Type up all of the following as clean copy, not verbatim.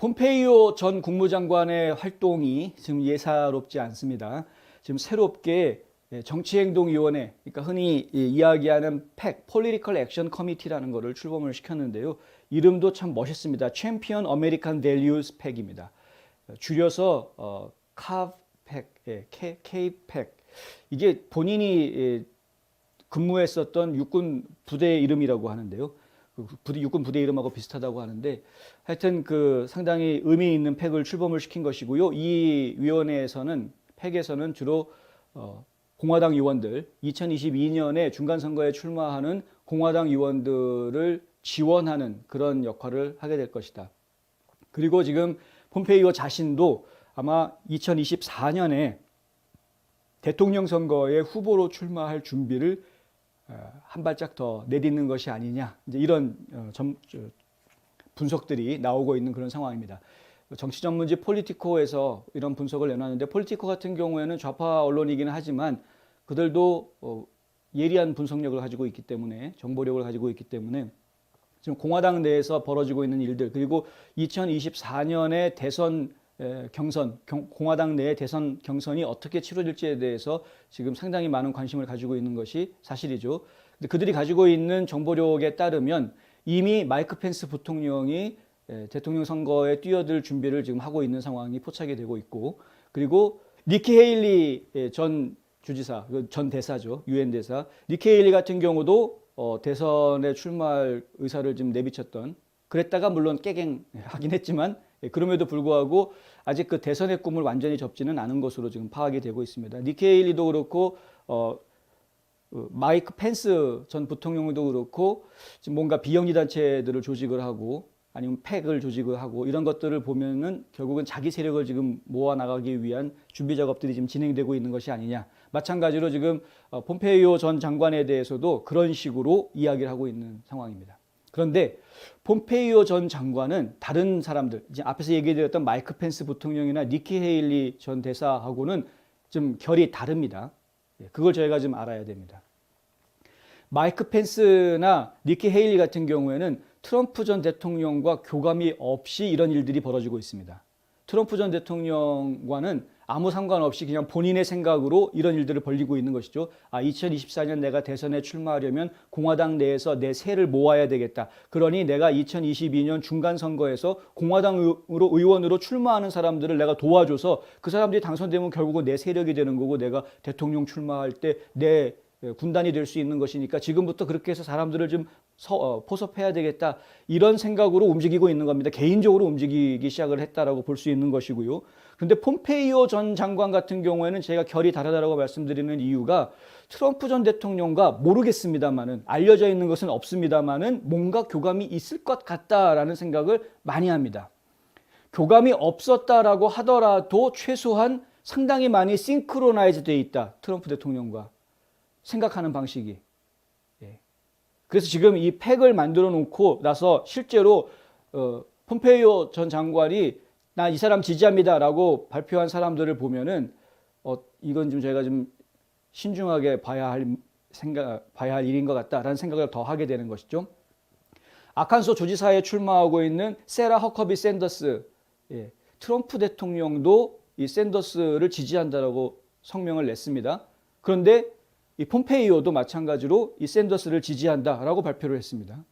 폼페이오 전 국무장관의 활동이 지금 예사롭지 않습니다. 지금 새롭게 정치행동위원회, 그러니까 흔히 이야기하는 팩, Political Action Committee라는 것을 출범을 시켰는데요. 이름도 참 멋있습니다. Champion American Values 팩입니다. 줄여서 CAVPAC, K-팩. 이게 본인이 근무했었던 육군 부대의 이름이라고 하는데요. 육군 부대 이름하고 비슷하다고 하는데 하여튼 상당히 의미 있는 팩을 출범을 시킨 것이고요. 이 위원회에서는 팩에서는 주로 공화당 의원들 2022년에 중간선거에 출마하는 공화당 의원들을 지원하는 그런 역할을 하게 될 것이다. 그리고 지금 폼페이오 자신도 아마 2024년에 대통령 선거에 후보로 출마할 준비를 한 발짝 더 내딛는 것이 아니냐, 이제 이런 분석들이 나오고 있는 그런 상황입니다. 정치 전문지 폴리티코에서 이런 분석을 내놨는데, 폴리티코 같은 경우에는 좌파 언론이기는 하지만 그들도 예리한 분석력을 가지고 있기 때문에, 정보력을 가지고 있기 때문에 지금 공화당 내에서 벌어지고 있는 일들, 그리고 2024년에 대선 경선, 공화당 내의 대선 경선이 어떻게 치러질지에 대해서 지금 상당히 많은 관심을 가지고 있는 것이 사실이죠. 근데 그들이 가지고 있는 정보력에 따르면 이미 마이크 펜스 부통령이 대통령 선거에 뛰어들 준비를 지금 하고 있는 상황이 포착이 되고 있고, 그리고 니키 헤일리 전 주지사, 전 대사죠, 유엔 대사, 니키 헤일리 같은 경우도 대선에 출마할 의사를 지금 내비쳤던, 그랬다가 물론 깨갱하긴 했지만 그럼에도 불구하고 아직 그 대선의 꿈을 완전히 접지는 않은 것으로 지금 파악이 되고 있습니다. 니키 헤일리도 그렇고 마이크 펜스 전 부통령도 그렇고 지금 뭔가 비영리 단체들을 조직을 하고 아니면 팩을 조직을 하고 이런 것들을 보면은 결국은 자기 세력을 지금 모아 나가기 위한 준비 작업들이 지금 진행되고 있는 것이 아니냐. 마찬가지로 지금 폼페이오 전 장관에 대해서도 그런 식으로 이야기를 하고 있는 상황입니다. 그런데 폼페이오 전 장관은 다른 사람들, 이제 앞에서 얘기드렸던 마이크 펜스 부통령이나 니키 헤일리 전 대사하고는 좀 결이 다릅니다. 그걸 저희가 좀 알아야 됩니다. 마이크 펜스나 니키 헤일리 같은 경우에는 트럼프 전 대통령과 교감이 없이 이런 일들이 벌어지고 있습니다. 트럼프 전 대통령과는 아무 상관없이 그냥 본인의 생각으로 이런 일들을 벌이고 있는 것이죠. 2024년 내가 대선에 출마하려면 공화당 내에서 내 세를 모아야 되겠다. 그러니 내가 2022년 중간선거에서 공화당으로 의원으로 출마하는 사람들을 내가 도와줘서 그 사람들이 당선되면 결국은 내 세력이 되는 거고 내가 대통령 출마할 때 내 군단이 될 수 있는 것이니까 지금부터 그렇게 해서 사람들을 좀 포섭해야 되겠다. 이런 생각으로 움직이고 있는 겁니다. 개인적으로 움직이기 시작을 했다라고 볼 수 있는 것이고요. 그런데 폼페이오 전 장관 같은 경우에는 제가 결이 다르다고 말씀드리는 이유가 트럼프 전 대통령과 모르겠습니다만은, 알려져 있는 것은 없습니다만은 뭔가 교감이 있을 것 같다라는 생각을 많이 합니다. 교감이 없었다라고 하더라도 최소한 상당히 많이 싱크로나이즈 되어 있다. 트럼프 대통령과 생각하는 방식이. 그래서 지금 이 팩을 만들어 놓고 나서 실제로 폼페이오 전 장관이 나 이 사람 지지합니다라고 발표한 사람들을 보면은 이건 좀 저희가 좀 신중하게 봐야 할 일인 것 같다라는 생각을 더 하게 되는 것이죠. 아칸소 주지사에 출마하고 있는 세라 허커비 샌더스, 트럼프 대통령도 이 샌더스를 지지한다라고 성명을 냈습니다. 그런데 이 폼페이오도 마찬가지로 이 샌더스를 지지한다라고 발표를 했습니다.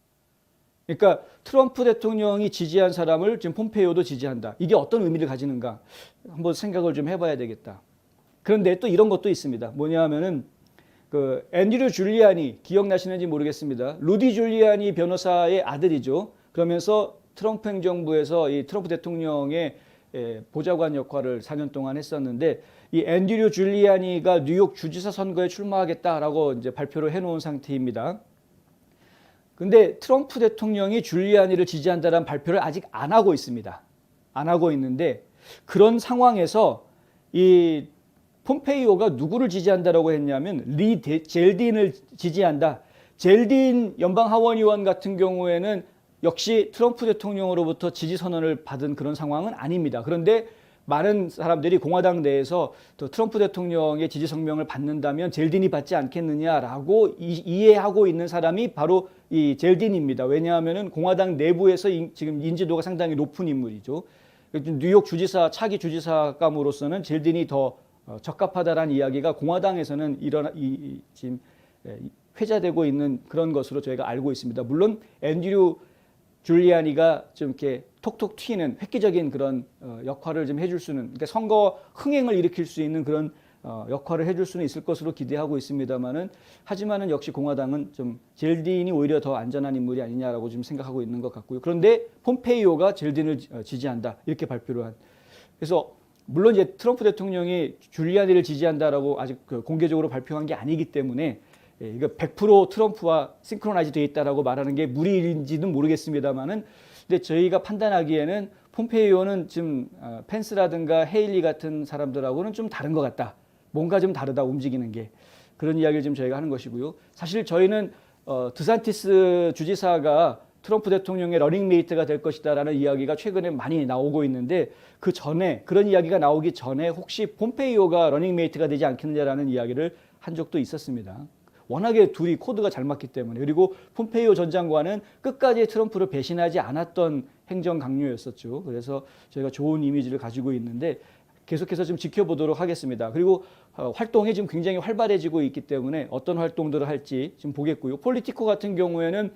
그러니까 트럼프 대통령이 지지한 사람을 지금 폼페이오도 지지한다. 이게 어떤 의미를 가지는가 한번 생각을 좀 해봐야 되겠다. 그런데 또 이런 것도 있습니다. 뭐냐면은 앤드류 줄리아니, 기억나시는지 모르겠습니다. 루디 줄리아니 변호사의 아들이죠. 그러면서 트럼프 행정부에서 이 트럼프 대통령의 보좌관 역할을 4년 동안 했었는데, 이 앤드류 줄리아니가 뉴욕 주지사 선거에 출마하겠다라고 이제 발표를 해놓은 상태입니다. 근데 트럼프 대통령이 줄리아니를 지지한다는 발표를 아직 안 하고 있습니다. 안 하고 있는데, 그런 상황에서 이 폼페이오가 누구를 지지한다라고 했냐면 리 젤딘을 지지한다. 젤딘 연방하원의원 같은 경우에는 역시 트럼프 대통령으로부터 지지 선언을 받은 그런 상황은 아닙니다. 그런데 많은 사람들이 공화당 내에서 또 트럼프 대통령의 지지 성명을 받는다면 젤딘이 받지 않겠느냐라고 이해하고 있는 사람이 바로 이 젤딘입니다. 왜냐하면은 공화당 내부에서 지금 인지도가 상당히 높은 인물이죠. 뉴욕 주지사 차기 주지사감으로서는 젤딘이 더 적합하다라는 이야기가 공화당에서는 지금 회자되고 있는 그런 것으로 저희가 알고 있습니다. 물론 앤드류 줄리아니가 좀 이렇게 톡톡 튀는 획기적인 그런 역할을 좀 해줄 수는, 그러니까 선거 흥행을 일으킬 수 있는 그런 역할을 해줄 수는 있을 것으로 기대하고 있습니다만은, 하지만은 역시 공화당은 좀 젤딘이 오히려 더 안전한 인물이 아니냐라고 좀 생각하고 있는 것 같고요. 그런데 폼페이오가 젤딘을 지지한다 이렇게 발표를 한. 그래서 물론 이제 트럼프 대통령이 줄리아니를 지지한다라고 아직 공개적으로 발표한 게 아니기 때문에 이거 100% 트럼프와 싱크로나이즈 되어 있다라고 말하는 게 무리인지는 모르겠습니다만은, 근데 저희가 판단하기에는 폼페이오는 지금 펜스라든가 헤일리 같은 사람들하고는 좀 다른 것 같다. 뭔가 좀 다르다, 움직이는 게. 그런 이야기를 지금 저희가 하는 것이고요. 사실 저희는 드산티스 주지사가 트럼프 대통령의 러닝메이트가 될 것이다라는 이야기가 최근에 많이 나오고 있는데, 그 전에, 그런 이야기가 나오기 전에 혹시 폼페이오가 러닝메이트가 되지 않겠느냐라는 이야기를 한 적도 있었습니다. 워낙에 둘이 코드가 잘 맞기 때문에. 그리고 폼페이오 전 장관은 끝까지 트럼프를 배신하지 않았던 행정 강요였었죠. 그래서 저희가 좋은 이미지를 가지고 있는데 계속해서 좀 지켜보도록 하겠습니다. 그리고 활동이 지금 굉장히 활발해지고 있기 때문에 어떤 활동들을 할지 좀 보겠고요. 폴리티코 같은 경우에는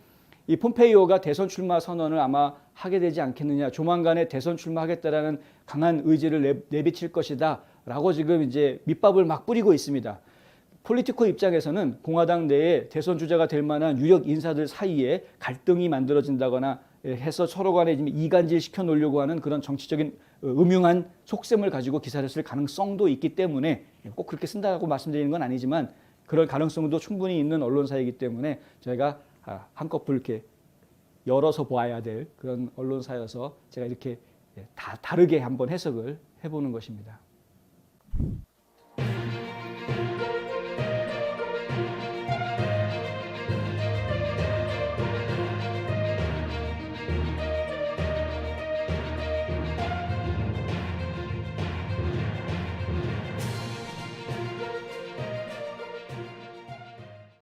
이 폼페이오가 대선 출마 선언을 아마 하게 되지 않겠느냐, 조만간에 대선 출마하겠다라는 강한 의지를 내비칠 것이다 라고 지금 이제 밑밥을 막 뿌리고 있습니다. 폴리티코 입장에서는 공화당 내에 대선 주자가 될 만한 유력 인사들 사이에 갈등이 만들어진다거나 해서 서로 간에 이간질 시켜 놓으려고 하는 그런 정치적인 음흉한 속셈을 가지고 기사를 쓸 가능성도 있기 때문에, 꼭 그렇게 쓴다고 말씀드리는 건 아니지만 그럴 가능성도 충분히 있는 언론사이기 때문에 저희가 한꺼풀 이렇게 열어서 보아야 될 그런 언론사여서 제가 이렇게 다 다르게 한번 해석을 해보는 것입니다.